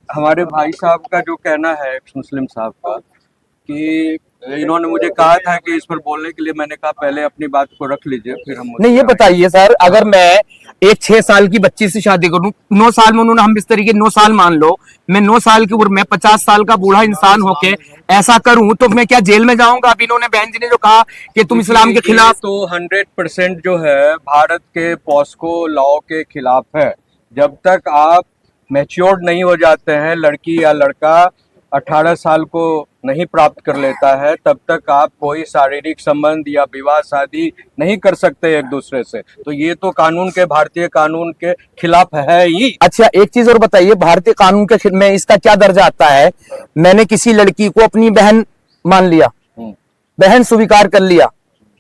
हमारे भाई साहब का जो कहना है, एक्स मुस्लिम साहब का, कि इन्होंने मुझे कहा था कि इस पर बोलने के लिए, मैंने कहा पहले अपनी बात को रख लीजिए फिर हम। नहीं, ये बताइए सर, अगर मैं एक 6 साल की बच्ची से शादी करूं, 9 साल में उन्होंने, हम इस तरीके 9 साल मान लो, मैं 9 साल की उम्र में 50 साल का बूढ़ा इंसान होके ऐसा करूं तो मैं क्या जेल में जाऊंगा? अभी इन्होंने, बहन जी ने जो कहा कि तुम इस्लाम के खिलाफ, तो 100% जो है भारत के पॉस्को लॉ के खिलाफ है। जब तक आप मैच्योर्ड नहीं हो जाते हैं, लड़की या लड़का 18 साल को नहीं प्राप्त कर लेता है, तब तक आप कोई शारीरिक संबंध या विवाह शादी नहीं कर सकते एक दूसरे से। तो ये तो कानून के, भारतीय कानून के खिलाफ है ही। अच्छा एक चीज और बताइए, भारतीय कानून के में इसका क्या दर्जा आता है? मैंने किसी लड़की को अपनी बहन मान लिया, बहन स्वीकार कर लिया,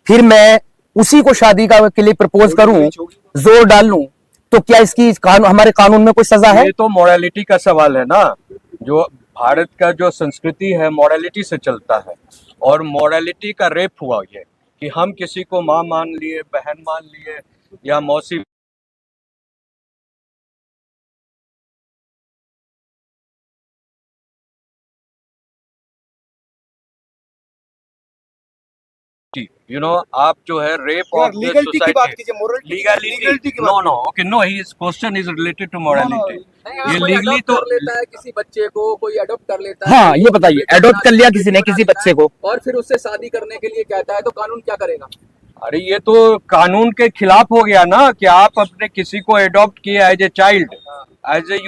फिर मैं उसी को शादी के लिए प्रपोज करूं, जोर डाल लूं, तो क्या इसकी हमारे कानून में कोई सजा है? ये तो मोरालिटी का सवाल है ना। जो भारत का जो संस्कृति है मोरालिटी से चलता है, और मोरालिटी का रेप हुआ ये कि हम किसी को माँ मान लिए, बहन मान लिए या मौसी। आप जो है रेप ऑफ द लीगलिटी की बात कीजिए, सोसाइटी, लीगलिटी लीगलिटी की बात no no okay no, his question is related to morality. ये लीगली तो कर लेता है किसी बच्चे को, कोई अडॉप्ट कर लेता है। हाँ ये बताइए, अडॉप्ट कर लिया किसी ने किसी बच्चे को, और फिर उससे शादी करने के लिए कहता है, तो कानून क्या करेगा? अरे ये तो कानून के खिलाफ हो गया ना कि आप अपने किसी को अडॉप्ट किया as a child, as a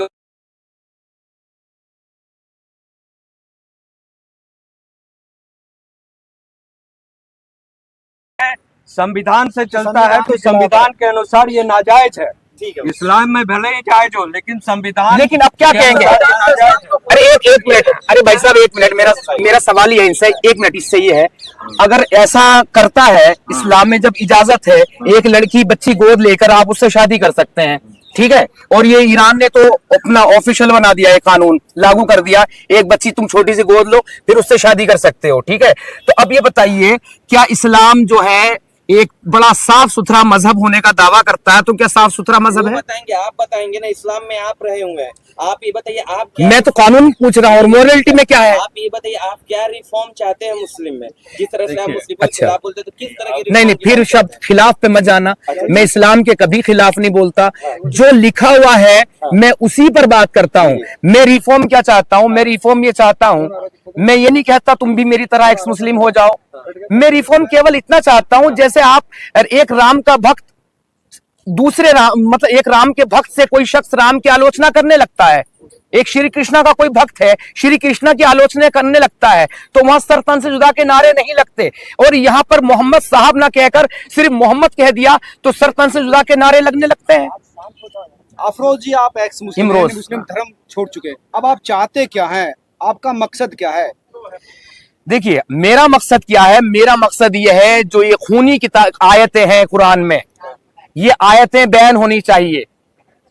संविधान से चलता है, तो संविधान के अनुसार ये नाजायज है। इस्लाम में भले ही जायज हो, लेकिन संविधान, लेकिन अब क्या कहेंगे? अरे एक मिनट, अरे भाई साहब एक मिनट, मेरा सवाल ये है इनसे, एक मिनट, इससे ये है, अगर ऐसा करता है, इस्लाम में जब इजाजत है, एक लड़की बच्ची गोद लेकर आप उससे शादी कर सकते हैं, ठीक है, और ये ईरान ने तो अपना ऑफिशियल बना दिया है, कानून लागू कर दिया, एक बच्ची तुम छोटी सी गोद लो फिर उससे शादी कर सकते हो, ठीक है। तो अब ये बताइए, क्या इस्लाम जो है एक बड़ा साफ सुथरा मजहब होने का दावा करता है, तो क्या साफ सुथरा मजहब है? बताएंगे, आप बताएंगे ना, इस्लाम में आप रहे होंगे, आप ये बताइए आप क्या, मैं तो कानून पूछ रहा हूँ, और मोरलिटी में क्या है? आप ये बताइए, आप क्या रिफॉर्म चाहते हैं मुस्लिम में? जिस तरह से आप मुस्लिम के अच्छा, खिलाफ बोलते हैं, तो किस तरह की नहीं, फिर शब्द खिलाफ पे मत जाना, मैं इस्लाम के कभी खिलाफ नहीं बोलता, जो लिखा हुआ है मैं उसी पर बात करता हूँ। मैं रिफॉर्म क्या चाहता हूँ? मैं रिफॉर्म ये चाहता हूँ, मैं ये नहीं कहता तुम भी मेरी तरह एक्स मुस्लिम हो जाओ, मैं रिफॉर्म केवल इतना चाहता हूं, जैसे आप एक राम का भक्त दूसरे राम, मतलब एक राम के भक्त से कोई शख्स राम की आलोचना करने लगता है, एक श्री कृष्णा का कोई भक्त है श्री कृष्णा की आलोचना करने लगता है, तो वहां सर तन से जुदा के नारे नहीं लगते, और यहां पर मोहम्मद साहब ना कहकर सिर्फ मोहम्मद कह दिया तो सर तन से जुदा के नारे लगने लगते हैं। अफरोज जी, आप एक्स मुस्लिम धर्म छोड़ चुके, अब आप चाहते क्या हैं? आपका मकसद क्या है? देखिए मेरा मकसद क्या है, मेरा मकसद यह है, जो ये खूनी आयतें हैं कुरान में, ये आयतें बैन होनी चाहिए,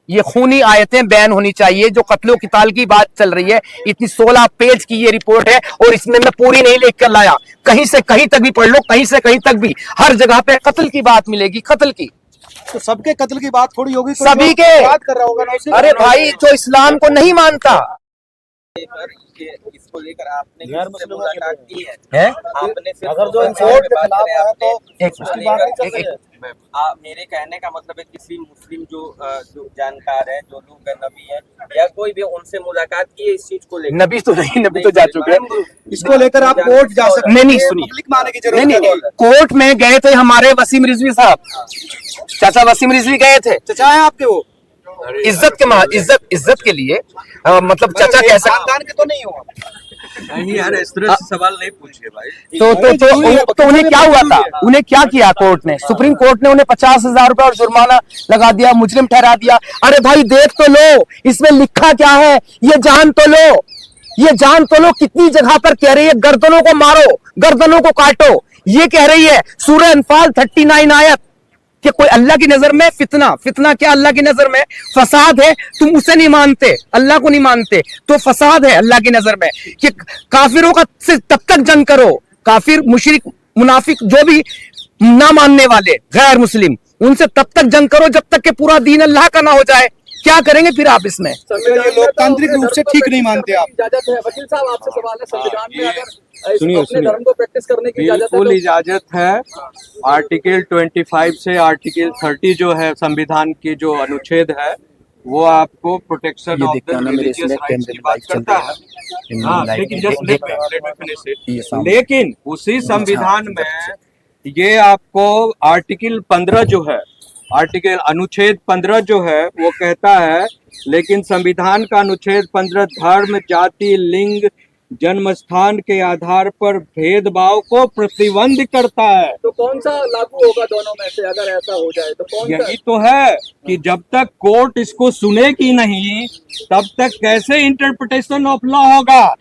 ये खूनी आयतें बैन होनी चाहिए। जो कत्लो किताल की बात चल रही है, इतनी 16 पेज की ये रिपोर्ट है, और इसमें मैं पूरी नहीं लेकर कर लाया, कहीं से कहीं तक भी पढ़ लो, कहीं से कहीं तक भी, हर जगह पे कत्ल की बात मिलेगी, कत्ल की। तो सबके कत्ल की बात थोड़ी होगी, सभी के बात कर रहा होगा ना। अरे भाई, जो इस्लाम को नहीं मानता, इसको लेकर आपने मुलाकात की है? आपने अगर जो मेरे कहने का मतलब है, किसी मुस्लिम जो जानकार है, जो लोग नबी है या कोई भी, उनसे मुलाकात की है इस चीज को लेकर? नबी तो नहीं, नबी तो जा चुके हैं। इसको लेकर आप कोर्ट जा सकते हैं? नहीं, सुनिए, पब्लिक माने की जरूरत नहीं, कोर्ट में गए थे हमारे वसीम रिजवी साहब, चाचा वसीम रिजवी गए थे, चाचा है आपके वो, इज्जत के लिए, मतलब चाचा कैसा खानदान के तो नहीं हो? नहीं यार, इस तरह से सवाल नहीं पूछिए भाई। तो उन्हें क्या हुआ था? उन्हें क्या किया कोर्ट ने? सुप्रीम कोर्ट ने उन्हें 50,000 रुपए और जुर्माना लगा दिया, मुजरिम ठहरा दिया। अरे भाई देख तो लो, इसमें लिखा क्या है, ये जान तो लो, ये जान तो लो, कितनी जगह पर कह रही है गर्दनों को मारो, गर्दनों को काटो, ये कह रही है सूरह अनफाल 39 आयत, कि कोई अल्लाह की नजर में फितना क्या अल्लाह की नजर में फसाद है, तुम उसे नहीं मानते, अल्लाह को नहीं मानते, तो फसाद है अल्लाह की नजर में, कि काफिरों का से तब तक जंग करो, काफिर मुशरिक मुनाफिक जो भी ना मानने वाले गैर मुस्लिम, उनसे तब तक जंग करो जब तक कि पूरा दीन अल्लाह का ना हो जाए। क्या करेंगे फिर आप इसमें? ये लोकतांत्रिक रूप से ठीक नहीं मानते आप? इजाजत है वकील साहब, आपसे सवाल है, संविधान में ये- अगर सुनिए, अपने धर्म को प्रैक्टिस करने की इजाजत है बिल्कुल तो इजाजत है। आर्टिकल 25 से आर्टिकल 30 जो है संविधान की जो अनुच्छेद है वो आपको प्रोटेक्शन ये ऑफ देखना द ना मेरे रिलीजियस इसमें राइट्स कैमरे की में बात लाइव चल करता रहा है। है। हाँ, लाइव लेकिन देख- just देख- let me finish it। ये सामने। लेकिन उसी संविधान हाँ, में ये आपको आर्टिकल 15 जो है, आर्टिकल अनुच्छेद 15 जो है वो कहता है, लेकिन संविधान का अनुच्छेद 15 धर्म, जाति, लिंग, जन्म स्थान के आधार पर भेदभाव को प्रतिबंध करता है। तो कौन सा लागू होगा दोनों में से, अगर ऐसा हो जाए तो कौन सा? यही तो है कि जब तक कोर्ट इसको सुनेगी नहीं तब तक कैसे इंटरप्रिटेशन ऑफ लॉ होगा।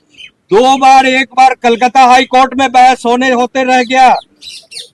एक बार कलकत्ता हाई कोर्ट में बहस होते रह गया,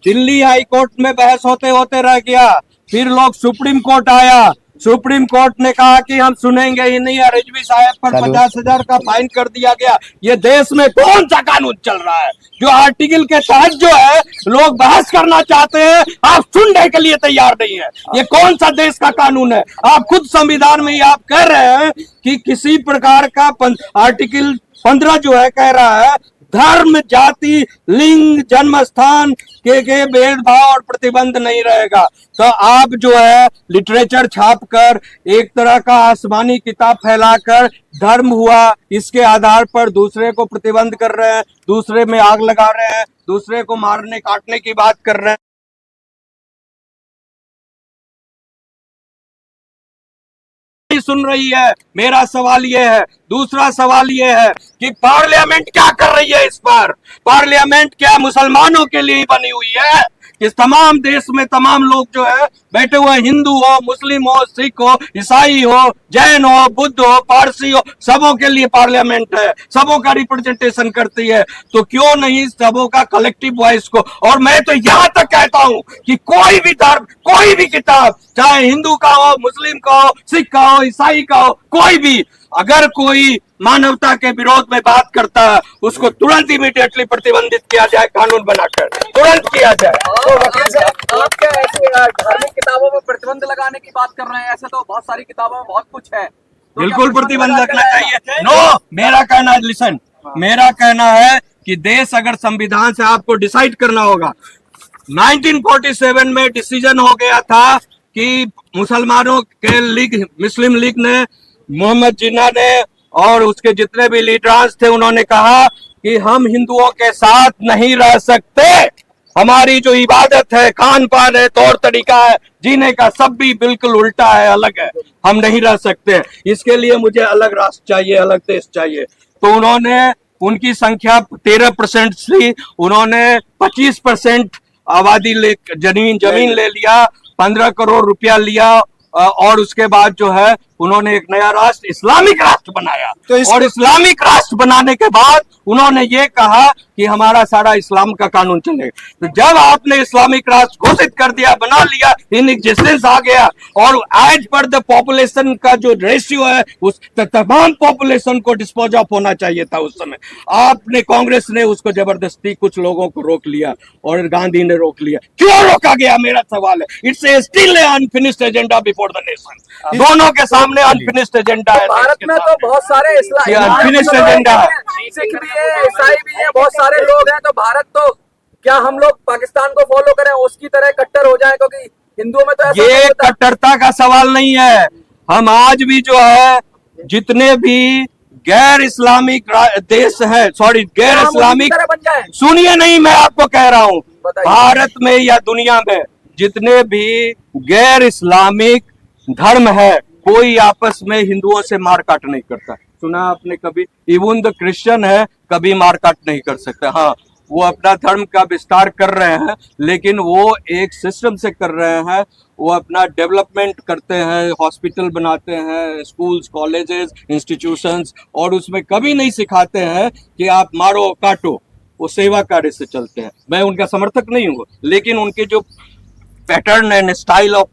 दिल्ली हाई कोर्ट में बहस होते रह गया, फिर लोग सुप्रीम कोर्ट आया, सुप्रीम कोर्ट ने कहा कि हम सुनेंगे ही नहीं, और रिजवी साहब पर 50,000 का फाइन कर दिया गया। ये देश में कौन सा कानून चल रहा है जो आर्टिकल के तहत जो है लोग बहस करना चाहते हैं, आप सुनने के लिए तैयार नहीं है? ये कौन सा देश का कानून है? आप खुद संविधान में ही आप कह रहे हैं कि किसी प्रकार का आर्टिकल 15 जो है कह रहा है धर्म, जाति, लिंग, जन्म स्थान के भेदभाव और प्रतिबंध नहीं रहेगा। तो आप जो है लिटरेचर छापकर एक तरह का आसमानी किताब फैलाकर धर्म हुआ इसके आधार पर दूसरे को प्रतिबंध कर रहे हैं, दूसरे में आग लगा रहे हैं, दूसरे को मारने काटने की बात कर रहे हैं। सुन रही है। मेरा सवाल यह है, दूसरा सवाल यह है कि पार्लियामेंट क्या कर रही है इस पर? पार्लियामेंट क्या मुसलमानों के लिए बनी हुई है कि तमाम देश में तमाम लोग जो है बैठे हुए, हिंदू हो, मुस्लिम हो, सिख हो, ईसाई हो, जैन हो, बुद्ध हो, पारसी हो, सबों के लिए पार्लियामेंट है, सबों का रिप्रेजेंटेशन करती है। तो क्यों नहीं सबों का कलेक्टिव वॉइस को? और मैं तो यहां तक कहता हूं कि कोई भी धर्म, कोई भी किताब, चाहे हिंदू का हो, मुस्लिम का हो, सिख का हो, ईसाई का हो, कोई भी अगर कोई मानवता के विरोध में बात करता है उसको तुरंत इमीडिएटली प्रतिबंधित किया जाए, कानून बनाकर तुरंत किया जाए। तो वकील साहब, आप क्या ऐसे धार्मिक किताबों पर प्रतिबंध लगाने की बात कर रहे हैं? ऐसे तो बहुत सारी किताबों में बहुत कुछ है, तो बिल्कुल क्या प्रतिबंध लगा के लगना लाएगा? चाहिए। नो, मेरा कहना, लिसन, मेरा कहना है कि देश अगर संविधान से आपको डिसाइड करना होगा, 1947 में डिसीजन हो गया था कि मुसलमानों के लीग, मुस्लिम लीग ने, मोहम्मद जिन्ना ने और उसके जितने भी लीडर्स थे उन्होंने कहा कि हम हिंदुओं के साथ नहीं रह सकते। हमारी जो इबादत है, खान पान है, तौर तरीका है, जीने का सब भी बिल्कुल उल्टा है, अलग है, हम नहीं रह सकते। इसके लिए मुझे अलग राष्ट्र चाहिए, अलग देश चाहिए। तो उन्होंने, उनकी संख्या 13% थी, उन्होंने 25% आबादी जमीन ले लिया, 15 करोड़ रुपया लिया, और उसके बाद जो है उन्होंने एक नया राष्ट्र, इस्लामिक राष्ट्र बनाया। तो और इस्लामिक राष्ट्र बनाने के बाद उन्होंने ये कहा कि हमारा सारा इस्लाम का कानून चलेगा। तो जब आपने इस्लामिक राष्ट्र घोषित कर दिया, बना लिया, इन एग्जिस्टेंस आ गया, और एज पर द पॉपुलेशन का जो रेशियो है उस तमाम पॉपुलेशन को डिस्पोज ऑफ होना चाहिए था उस समय। आपने, कांग्रेस ने उसको जबरदस्ती कुछ लोगों को रोक लिया और गांधी ने रोक लिया। क्यों रोका गया, मेरा सवाल है। It's a still unfinished agenda before the nation. दोनों के सामने अनफिनिश्ड एजेंडा है। भारत में तो बहुत सारे ये unfinished agenda है। सिख भी है, ईसाई भी है, बहुत सारे लोग हैं। तो भारत, तो क्या हम लोग पाकिस्तान को फॉलो करें, उसकी तरह कट्टर हो जाए? क्योंकि हिंदुओं में तो ऐसा ये नहीं होता। कट्टरता का सवाल नहीं है। हम आज भी जो है जितने भी गैर इस्लामिक देश है, सॉरी गैर हम उनकी इस्लामिक, तरह बन जाए। सुनिए, नहीं, मैं आपको कह रहा हूं, बताइए। भारत में या दुनिया में जितने भी गैर इस्लामिक धर्म है, कोई आपस में हिंदुओं से मारकाट नहीं करता। सुना आपने कभी? इवन द क्रिश्चियन है, कभी मारकाट नहीं कर सकते। हाँ, वो अपना धर्म का विस्तार कर रहे हैं, लेकिन वो एक सिस्टम से कर रहे हैं। वो अपना डेवलपमेंट करते हैं, हॉस्पिटल बनाते हैं, स्कूल्स, कॉलेजेस, इंस्टीट्यूशंस, और उसमें कभी नहीं सिखाते हैं कि आप मारो काटो। वो सेवा कार्य से चलते हैं। मैं उनका समर्थक नहीं हूँ, लेकिन उनके जो pattern and style of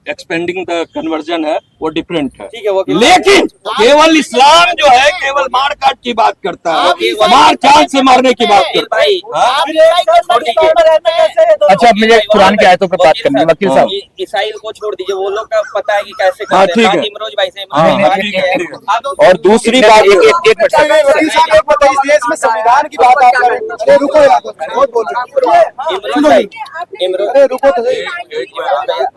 expanding the conversion है वो डिफरेंट है। ठीक है वकील लेकिन केवल इस्लाम जो है केवल मार काट की बात करता है, मार चांद से मारने की बात वकील करता है। भाई हाँ? अच्छा, अब मुझे कुरान की आयतों पर बात करनी है वकील साहब। ईसाई को छोड़ दीजिए, वो लोग का पता है कि कैसे हाँ, करते हैं। ठीक है। इमरोज भाई से हाँ, इमरोज भाई ठीक से- है, ठीक है। अब और दूसरी बात, एक मिनट सर। वकील साहब एक बताइए, इस देश में संविधान की बात आप कर रहे हैं। अरे रुको यार, बहुत बोल रहे हैं। इमरोज भाई इमरोज अरे रुको तो सही।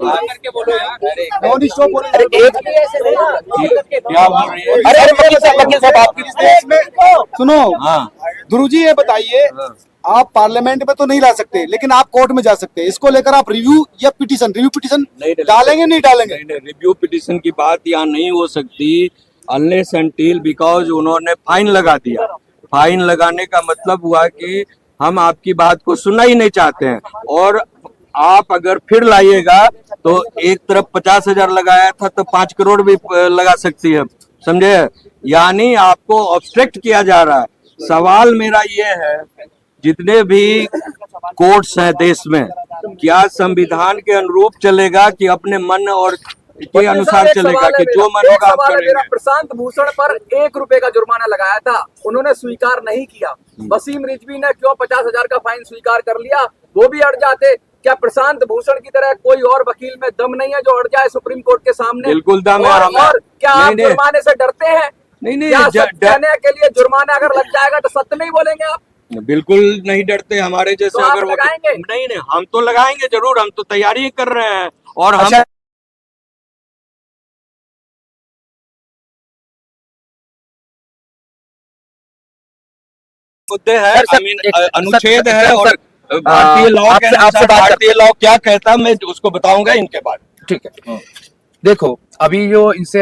आकर के बोलो यार। नॉन स्टॉप बोले। अरे एक, क्या बोल रही है? अरे वकील साहब आप इस देश में सुनो हाँ गुरुजी, ये बताइए, आप पार्लियामेंट में तो नहीं ला सकते, लेकिन आप कोर्ट में जा सकते हैं। इसको लेकर आप रिव्यू या पिटीशन नहीं डालेंगे, नहीं डालेंगे? नहीं, रिव्यू पिटीशन की बात यहाँ नहीं हो सकती अनलेस अनटिल बिकॉज उन्होंने फाइन लगा दिया। फाइन लगाने का मतलब हुआ कि हम आपकी बात को सुनना ही नहीं चाहते हैं, और आप अगर फिर लाइएगा तो एक तरफ 50,000 लगाया था तो 5 करोड़ भी लगा सकती है, समझे? यानी आपको ऑब्स्ट्रक्ट किया जा रहा है। सवाल मेरा ये है, जितने भी कोर्ट्स हैं देश में, क्या संविधान के अनुरूप चलेगा कि अपने मन और के अनुसार चलेगा कि जो मन होगा आप करेंगे? प्रशांत भूषण पर 1 रुपए का जुर्माना लगाया था, उन्होंने स्वीकार नहीं किया। वसीम रिजवी ने क्यों 50,000 का फाइन स्वीकार कर लिया? वो भी अड़ जाते। क्या प्रशांत भूषण की तरह कोई और वकील में दम नहीं है जो अड़ जाए सुप्रीम कोर्ट के सामने? बिल्कुल दम है हमें। और क्या आप नहीं, जुर्माने से डरते हैं? नहीं, क्या सत्य कहने के लिए जुर्माना अगर लग जाएगा तो सत्य नहीं बोलेंगे आप? बिल्कुल नहीं डरते। हमारे जैसे तो आप अगर लगाएंगे? नहीं, हम तो लगाएंगे जरूर, हम तो तैयारी कर रहे हैं। और हम अच्छा, मुद्दे हैं, सर, I mean, एक- अनुच्छेद सर, है सर, और सर, भारतीय लॉ के आपसे अनुसार बात कर- भारतीय लॉ क्या कहता है मैं उसको बताऊंगा इनके बाद। ठीक है। देखो, अभी जो इनसे